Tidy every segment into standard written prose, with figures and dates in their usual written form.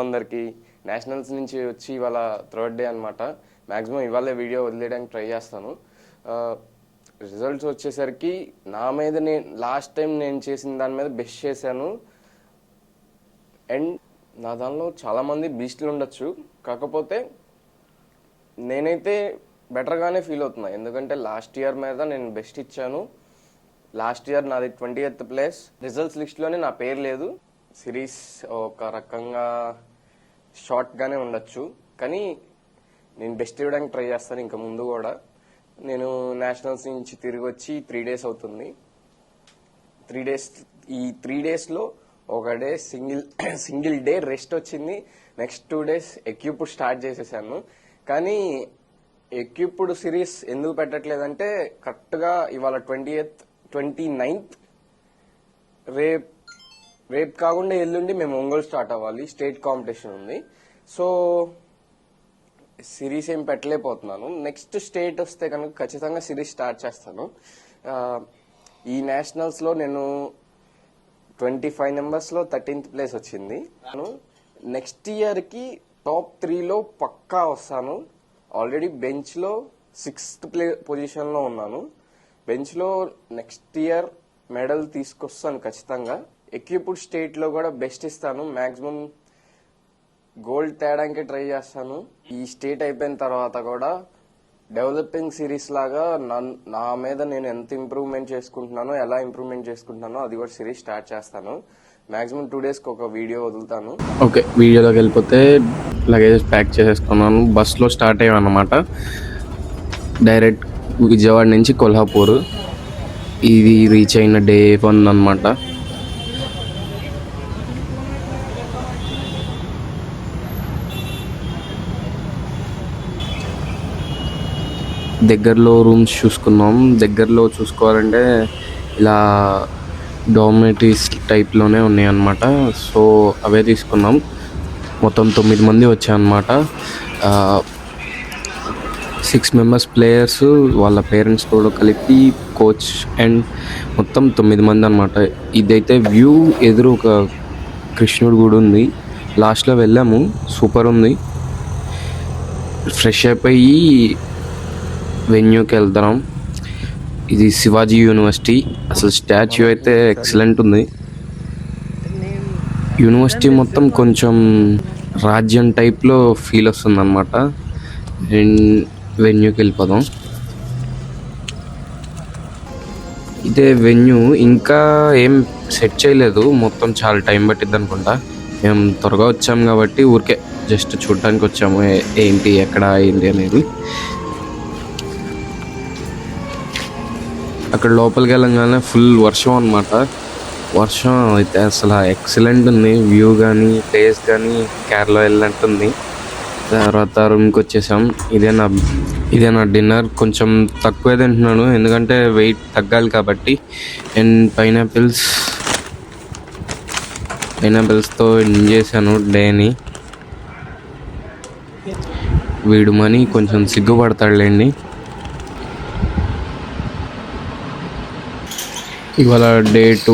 అందరికీ. నేషనల్స్ నుంచి వచ్చి ఇవాళ థర్డ్ డే అనమాట. మ్యాక్సిమం ఇవాళే వీడియో వదిలేయడానికి ట్రై చేస్తాను. రిజల్ట్స్ వచ్చేసరికి నా మీద లాస్ట్ టైం నేను చేసిన దాని మీద బెస్ట్ చేశాను. అండ్ నా దానిలో చాలామంది బీస్ట్లు ఉండొచ్చు, కాకపోతే నేనైతే బెటర్గానే ఫీల్ అవుతున్నా. ఎందుకంటే లాస్ట్ ఇయర్ మీద నేను బెస్ట్ ఇచ్చాను. లాస్ట్ ఇయర్ నాది 20th ప్లేస్. రిజల్ట్స్ లిస్ట్లోనే నా పేరు లేదు. సిరీస్ ఒక రకంగా షార్ట్గానే ఉండొచ్చు, కానీ నేను బెస్ట్ ఇవ్వడానికి ట్రై చేస్తాను. ఇంకా ముందు కూడా నేను నేషనల్స్ నుంచి తిరిగి వచ్చి 3 days అవుతుంది. 3 daysలో ఒక డే సింగిల్ డే రెస్ట్ వచ్చింది. నెక్స్ట్ 2 days ఎక్విప్డ్ స్టార్ట్ చేసేసాను. కానీ ఎక్విప్డ్ సిరీస్ ఎందుకు పెట్టట్లేదంటే కరెక్ట్గా ఇవాళ 29th రేపు కాకుండా ఎల్లుండి మేము ఒంగోలు స్టార్ట్ అవ్వాలి. స్టేట్ కాంపిటీషన్ ఉంది. సో సిరీస్ ఏం పెట్టలేకపోతున్నాను. నెక్స్ట్ స్టేట్ వస్తే కనుక ఖచ్చితంగా సిరీస్ స్టార్ట్ చేస్తాను. ఈ నేషనల్స్లో నేను 25 numbers 13th ప్లేస్ వచ్చింది. నేను నెక్స్ట్ ఇయర్కి top 3లో పక్కా వస్తాను. ఆల్రెడీ బెంచ్లో 6th పొజిషన్లో ఉన్నాను. బెంచ్లో నెక్స్ట్ ఇయర్ మెడల్ తీసుకొస్తాను ఖచ్చితంగా. ఎక్విప్డ్ స్టేట్లో కూడా బెస్ట్ ఇస్తాను. మ్యాక్సిమం గోల్డ్ తేడానికి ట్రై చేస్తాను. ఈ స్టేట్ అయిపోయిన తర్వాత కూడా డెవలపింగ్ సిరీస్ లాగా నా మీద నేను ఎంత ఇంప్రూవ్మెంట్ చేసుకుంటున్నానో, ఎలా ఇంప్రూవ్మెంట్ చేసుకుంటున్నానో అది కూడా సిరీస్ స్టార్ట్ చేస్తాను. మ్యాక్సిమం 2 daysకి ఒక వీడియో వదులుతాను. ఓకే, వీడియోలోకి వెళ్ళిపోతే లగేజెస్ ప్యాక్ చేసేసుకున్నాను. బస్లో స్టార్ట్ అయ్యామన్నమాట. డైరెక్ట్ విజయవాడ నుంచి కొల్హాపూర్. ఇది రీచ్ అయిన డే 1 అనమాట. దగ్గరలో రూమ్స్ చూసుకున్నాం. దగ్గరలో చూసుకోవాలంటే ఇలా డార్మెటరీస్ టైప్లోనే ఉన్నాయన్నమాట. సో అవే తీసుకున్నాం. మొత్తం 9 మంది వచ్చాయన్నమాట. 6 members ప్లేయర్స్, వాళ్ళ పేరెంట్స్ కూడా కలిపి కోచ్ అండ్ మొత్తం 9 మంది అనమాట. ఇదైతే వ్యూ ఎదురు ఒక కృష్ణుడి గుడి ఉంది. లాస్ట్లో వెళ్ళాము, సూపర్ ఉంది. ఫ్రెష్ అయిపోయి వెన్యూకి వెళ్తాం. ఇది శివాజీ యూనివర్సిటీ. అసలు స్టాచ్యూ అయితే ఎక్సలెంట్ ఉంది. యూనివర్సిటీ మొత్తం కొంచెం రాజ్యం టైప్లో ఫీల్ వస్తుంది అనమాట. వెన్యూకి వెళ్ళిపోదాం. ఇదే వెన్యూ. ఇంకా ఏం సెట్ చేయలేదు, మొత్తం చాలా టైం పట్టిద్ది అనుకుంటా. మేము త్వరగా వచ్చాము కాబట్టి ఊరికే జస్ట్ చూడటానికి వచ్చాము, ఏంటి ఎక్కడ ఏంటి అనేది. అక్కడ లోపలికి వెళ్ళగానే ఫుల్ వర్షం అనమాట. వర్షం అయితే అసలు ఎక్సలెంట్ ఉంది. వ్యూ కానీ ప్లేస్ కానీ కేరళ వెళ్ళినట్టుంది. తర్వాత రూమ్కి వచ్చేసాం. ఇదే నా డిన్నర్. కొంచెం తక్కువే తింటున్నాను ఎందుకంటే వెయిట్ తగ్గాలి కాబట్టి. అండ్ పైనాపిల్స్తో ఎంజాయ్ చేశాను డేని. వీడు మనీ కొంచెం సిగ్గుపడతాడులేండి. ఇవాళ డే 2.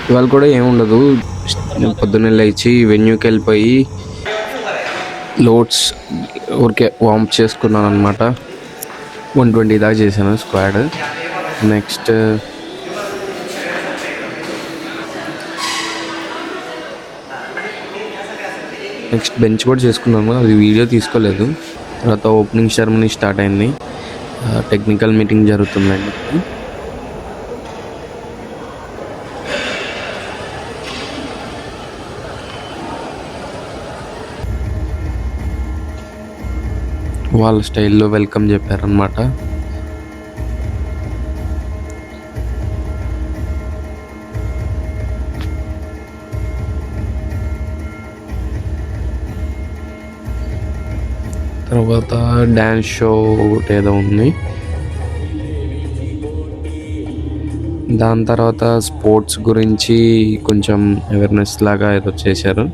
ఇవాళ కూడా ఏముండదు. పొద్దున్నే లేచి వెన్యూకి వెళ్ళిపోయి లోడ్స్ ఊరికే వార్మ్ చేసుకున్నాను అనమాట. 120 దాకా చేశాను స్క్వాడ్. నెక్స్ట్ బెంచ్ కూడా చేసుకున్నాను, అది వీడియో తీసుకోలేదు. తర్వాత ఓపెనింగ్ సెరమనీ స్టార్ట్ అయింది. టెక్నికల్ మీటింగ్ జరుగుతుందండి. వాళ్ళ స్టైల్లో వెల్కమ్ చెప్పారనమాట. తర్వాత డ్యాన్స్ షో ఏదో ఉంది. దాని తర్వాత స్పోర్ట్స్ గురించి కొంచెం అవేర్నెస్ లాగా ఏదో చేశారు.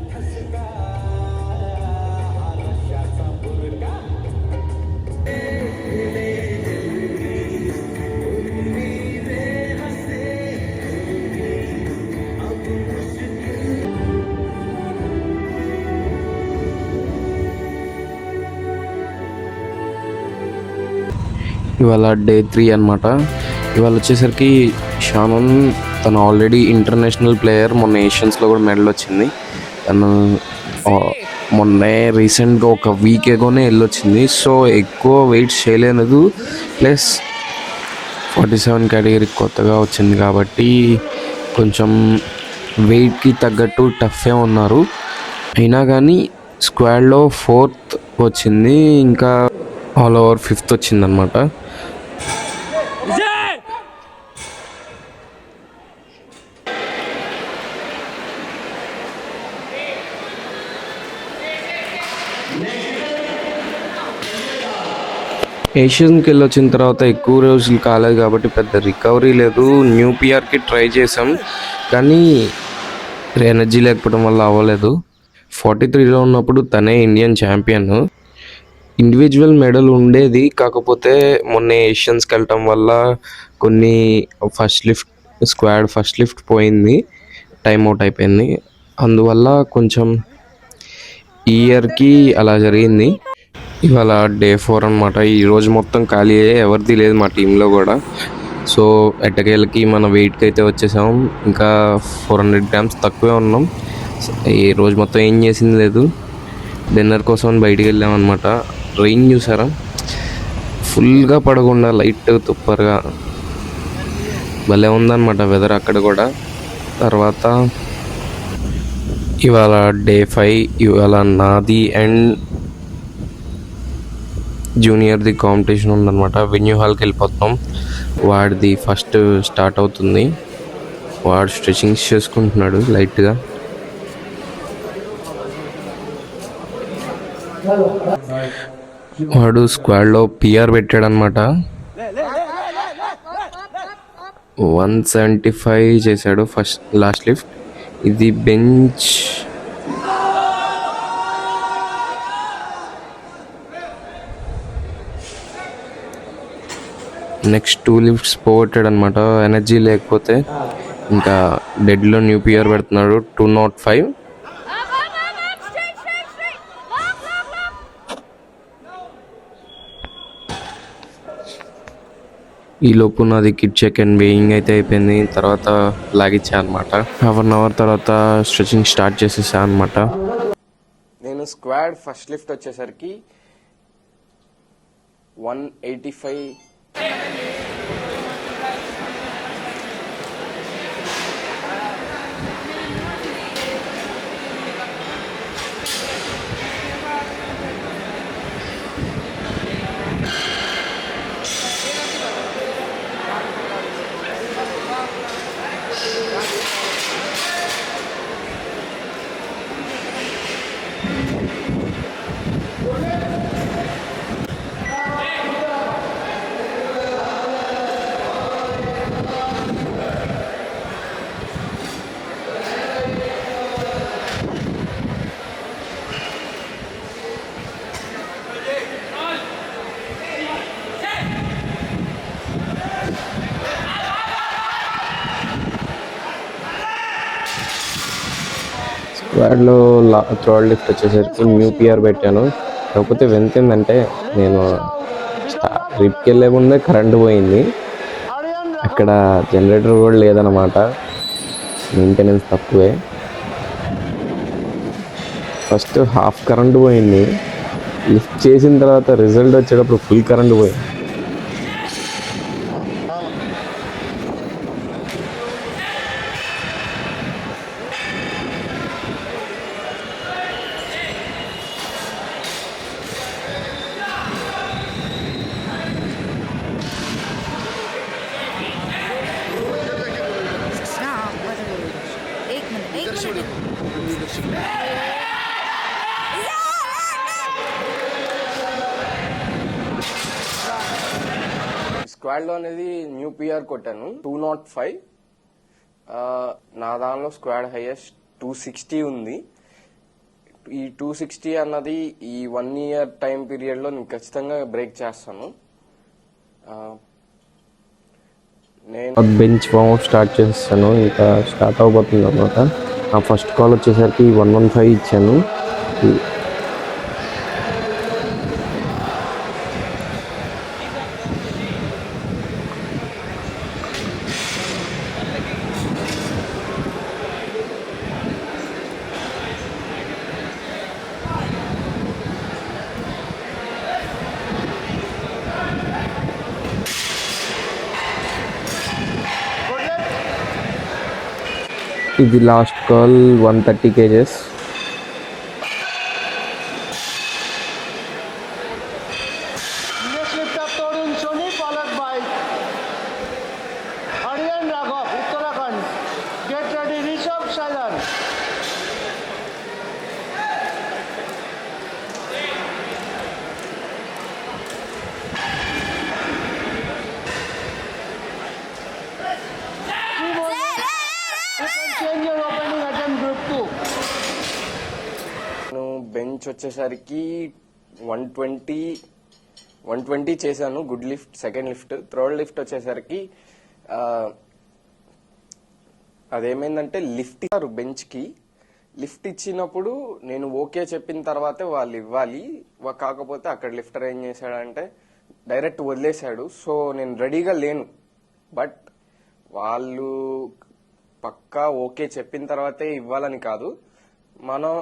ఇవాళ డే 3 అనమాట. ఇవాళ వచ్చేసరికి షానన్ తను ఆల్రెడీ ఇంటర్నేషనల్ ప్లేయర్, మొన్న ఏషియన్స్లో కూడా మెడల్ వచ్చింది. తను మొన్నే రీసెంట్గా ఒక వీక్ ఎగోనే వెళ్ళొచ్చింది. సో ఎక్కువ వెయిట్స్ చేయలేదు, ప్లస్ 47 కేటగిరీ కొత్తగా వచ్చింది కాబట్టి కొంచెం వెయిట్కి తగ్గట్టు టఫే ఉన్నారు. అయినా కానీ స్క్వాడ్లో 4th వచ్చింది, ఇంకా ఆల్ ఓవర్ 5th వచ్చింది అనమాట. ఏషియన్కి వెళ్ళి వచ్చిన తర్వాత ఎక్కువ రోజులు కాలేదు కాబట్టి పెద్ద రికవరీ లేదు. న్యూ పిఆర్కి ట్రై చేసాం కానీ ఎనర్జీ లేకపోవడం వల్ల అవ్వలేదు. 43లో ఉన్నప్పుడు తనే ఇండియన్ ఛాంపియన్. ఇండివిజువల్ మెడల్ ఉండేది, కాకపోతే మొన్న ఏషియన్స్కి వెళ్ళటం వల్ల కొన్ని స్క్వాడ్ ఫస్ట్ లిఫ్ట్ పోయింది, టైం అవుట్ అయిపోయింది. అందువల్ల కొంచెం ఈ ఇయర్కి అలా జరిగింది. ఇవాళ డే 4 అనమాట. ఈరోజు మొత్తం ఖాళీ ఎవరిది లేదు మా టీంలో కూడా. సో ఎట్టకేళ్ళకి మన వెయిట్కి అయితే వచ్చేసాం, ఇంకా 400 grams తక్కువే ఉన్నాం. ఈ రోజు మొత్తం ఏం చేసింది లేదు, డిన్నర్ కోసం బయటికి వెళ్ళాం అనమాట. రెయిన్ చూసారా, ఫుల్గా పడకుండా లైట్ తుప్పరుగా భలే ఉందన్నమాట వెదర్ అక్కడ కూడా. తర్వాత ఇవాళ డే 5. ఇవాళ నాది అండ్ జూనియర్ది కాంపిటీషన్ ఉందన్నమాట. వెన్యూ హాల్కి వెళ్ళిపోతాం. వాడిది ఫస్ట్ స్టార్ట్ అవుతుంది. వాడు స్ట్రెచింగ్స్ చేసుకుంటున్నాడు లైట్గా. వాడు స్క్వాడ్లో పిఆర్ పెట్టాడనమాట. 175 చేశాడు లాస్ట్ లిఫ్ట్. ఇది బెంచ్ నెక్స్ట్ 2 లిఫ్ట్స్ పోగొట్టాడు అనమాట. ఎనర్జీ లేకపోతే ఇంకా డెడ్లో న్యూ పిఆర్ పెడుతున్నాడు 205. ఈ లోపు నాది కిడ్ చెక్ అండ్ వేయింగ్ అయితే అయిపోయింది. తర్వాత లాగిచ్చా అనమాట. 1/2 అవర్ తర్వాత స్ట్రెచింగ్ స్టార్ట్ చేసేసా అనమాట. నేను స్క్వాడ్ ఫస్ట్ లిఫ్ట్ వచ్చేసరికి 185. స్క్వాడ్లో థర్డ్ లిఫ్ట్ వచ్చేసరికి న్యూ పిఆర్ పెట్టాను. కాకపోతే వెంతేందంటే నేను ట్రిప్కి వెళ్ళే ముందే కరెంటు పోయింది. అక్కడ జనరేటర్ కూడా లేదనమాట, మెయింటెనెన్స్ తక్కువే. ఫస్ట్ హాఫ్ కరెంటు పోయింది, లిఫ్ట్ చేసిన తర్వాత రిజల్ట్ వచ్చేటప్పుడు ఫుల్ కరెంటు పోయింది. స్క్వాడ్లో అనేది న్యూ పిఆర్ కొట్టాను 205. నా దానిలో స్క్వాడ్ హైయెస్ట్ 260 ఉంది. ఈ 260 అన్నది ఈ 1 year టైం పీరియడ్లో నేను ఖచ్చితంగా బ్రేక్ చేస్తాను. నేను బెంచ్ వార్మప్ స్టార్ట్ చేస్తాను, ఇంకా స్టార్ట్ అవబోతుంది అనమాట. నా ఫస్ట్ కాల్ వచ్చేసరికి 115 ఇచ్చాను. ఇది last call 130 kgs. Next lift up Torun Soni followed by Aryan Raghav, Uttarakhand. Get ready, Rishabh Salan. You can change your opening attempt group 2. నేను బెంచ్ వచ్చేసరికి 120 చేశాను. Good lift, second lift. Third lift వచ్చేసరికి అదేమైందంటే lift ఇచ్చారు బెంచ్కి. Lift ఇచ్చినప్పుడు నేను okay చెప్పిన తర్వాతే వాళ్ళు ఇవ్వాలి. కాకపోతే అక్కడ లిఫ్టర్ ఏం చేశాడంటే డైరెక్ట్ వదిలేశాడు. సో నేను రెడీగా లేను. బట్ వాళ్ళు పక్కా ఓకే చెప్పిన తర్వాతే ఇవ్వాలని కాదు. మనం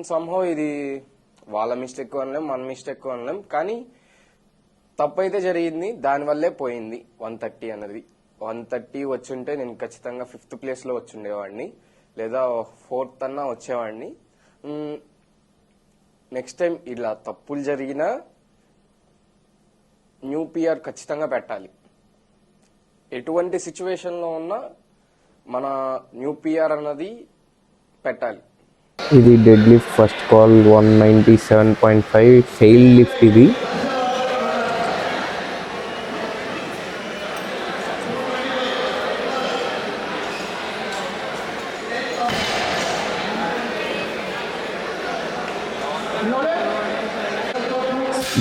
సంహవ్ ఇది వాళ్ళ మిస్టేక్ అనలేం, మన మిస్టేక్ అనలేం. కానీ తప్పు అయితే జరిగింది, దానివల్లే పోయింది 130 అన్నది. 130 వచ్చుంటే నేను ఖచ్చితంగా 5th ప్లేస్లో వచ్చుండేవాడిని, లేదా 4th అన్నా వచ్చేవాడిని. నెక్స్ట్ టైం ఇలా తప్పులు జరిగినా న్యూ పిఆర్ ఖచ్చితంగా పెట్టాలి. ఎటువంటి సిచ్యువేషన్లో ఉన్నా మన న్యూ పిఆర్ అన్నది పెట్టాలి. ఇది dead lift first call 197.5 fail lift ఇది.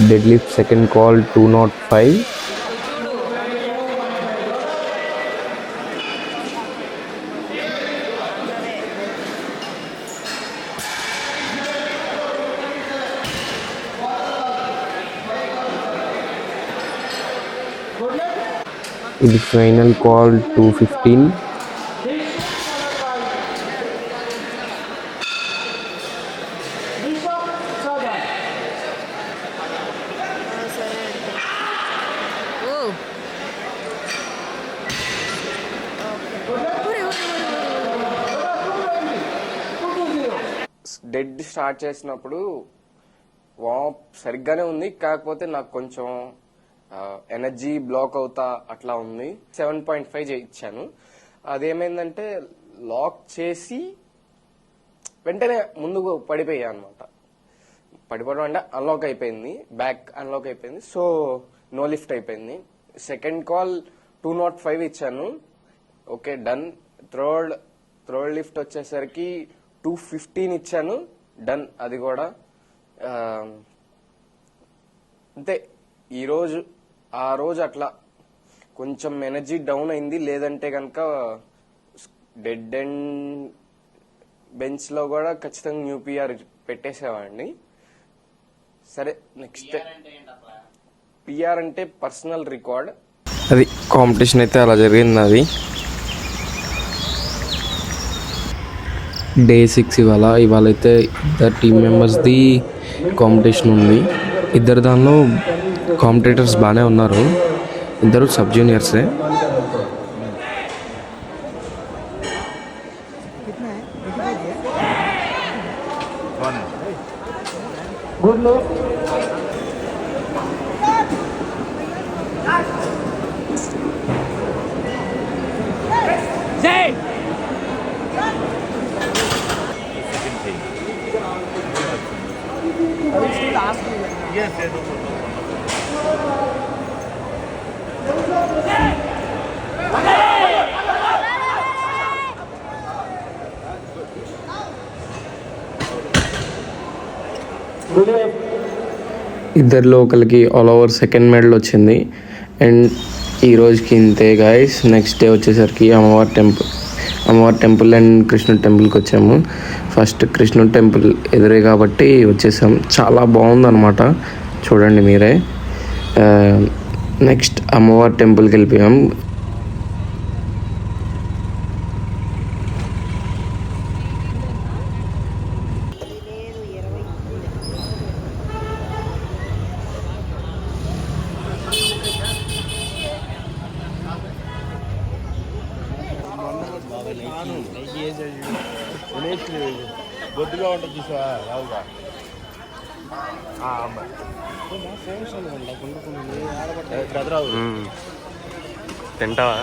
Dead lift second call 205. ఇది ఫైనల్ కాల్ 215. డెడ్ స్టార్ట్ చేసినప్పుడు వార్మ్ సరిగ్గానే ఉంది. కాకపోతే నాకు కొంచెం ఎనర్జీ బ్లాక్ అవుతా అట్లా ఉంది. 7.5 ఇచ్చాను. అదేమైందంటే లాక్ చేసి వెంటనే ముందుకు పడిపోయా అనమాట. పడిపోవడం అంటే అన్లాక్ అయిపోయింది, బ్యాక్ అన్లాక్ అయిపోయింది. సో నో లిఫ్ట్ అయిపోయింది. సెకండ్ కాల్ 205 ఇచ్చాను. Okay done. థర్డ్ లిఫ్ట్ వచ్చేసరికి 215 ఇచ్చాను. డన్. అది కూడా అంతే. ఆ రోజు అట్లా కొంచెం ఎనర్జీ డౌన్ అయింది. లేదంటే కనుక డెడ్ అండ్ బెంచ్ లో కూడా ఖచ్చితంగా న్యూ పిఆర్ పెట్టేసేవాడిని. సరే నెక్స్ట్ పిఆర్ అంటే పర్సనల్ రికార్డ్. అది కాంపిటీషన్ అయితే అలా జరిగింది. అది డే 6 ఇవాళ అయితే ఇద్దరు టీమ్ మెంబర్స్ది కాంపిటీషన్ ఉంది. ఇద్దరు దానిలో కాంపిటేటర్స్ బాగానే ఉన్నారు. ఇద్దరు సబ్ జూనియర్సే. ఇద్దరిలో ఒకరికి ఆల్ ఓవర్ సెకండ్ మెడల్ వచ్చింది. అండ్ ఈ రోజుకి ఇంతే గైస్. నెక్స్ట్ డే వచ్చేసరికి అమ్మవారి టెంపుల్ అండ్ కృష్ణుడి టెంపుల్కి వచ్చాము. ఫస్ట్ కృష్ణుడి టెంపుల్ ఎదురే కాబట్టి వచ్చేసాం. చాలా బాగుందన్నమాట, చూడండి మీరే. నెక్స్ట్ అమ్మవారి టెంపుల్కి వెళ్ళిపోయాం. బొద్దుగా ఉంటుంది చూసా రావుగా కదరావు తింటావా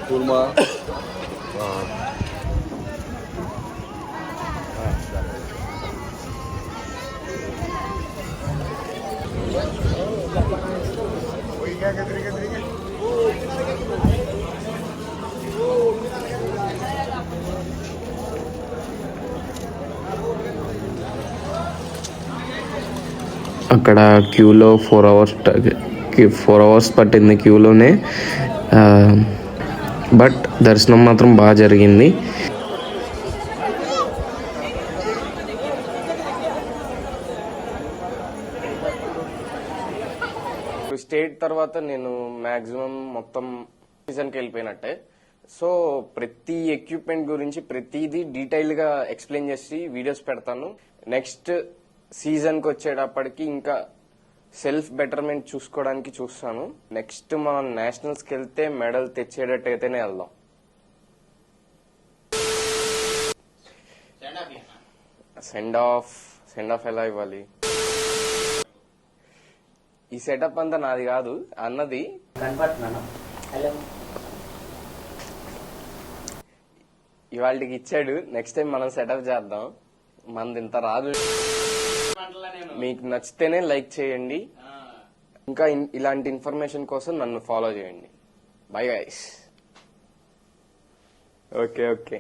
పూర్మా అక్కడ క్యూలో 4 అవర్స్ పట్టింది క్యూలోనే. బట్ దర్శనం మాత్రం బాగా జరిగింది. స్టేట్ తర్వాత నేను మాక్సిమం మొత్తం సీజన్కి వెళ్ళిపోయినట్టే. సో ప్రతి ఎక్విప్మెంట్ గురించి ప్రతిదీ డీటెయిల్గా ఎక్స్ప్లెయిన్ చేసి వీడియోస్ పెడతాను. నెక్స్ట్ సీజన్కి వచ్చేటప్పటికి ఇంకా సెల్ఫ్ బెటర్మెంట్ చూసుకోవడానికి చూస్తాను. నెక్స్ట్ మనం నేషనల్స్కి వెళ్తే మెడల్ తెచ్చేటట్టయితేనే వెళ్దాం. సెండ్ ఆఫ్ ఎలా ఇవ్వాలి? ఈ సెటప్ అంతా నాది కాదు, అన్నది. ఇవాళకి ఇచ్చాడు, నెక్స్ట్ టైం మనం సెటప్ చేద్దాం. మనది ఇంత రాదు. మీకు నచ్చితేనే లైక్ చేయండి. ఇంకా ఇలాంటి ఇన్ఫర్మేషన్ కోసం నన్ను ఫాలో చేయండి. Bye guys. ఓకే.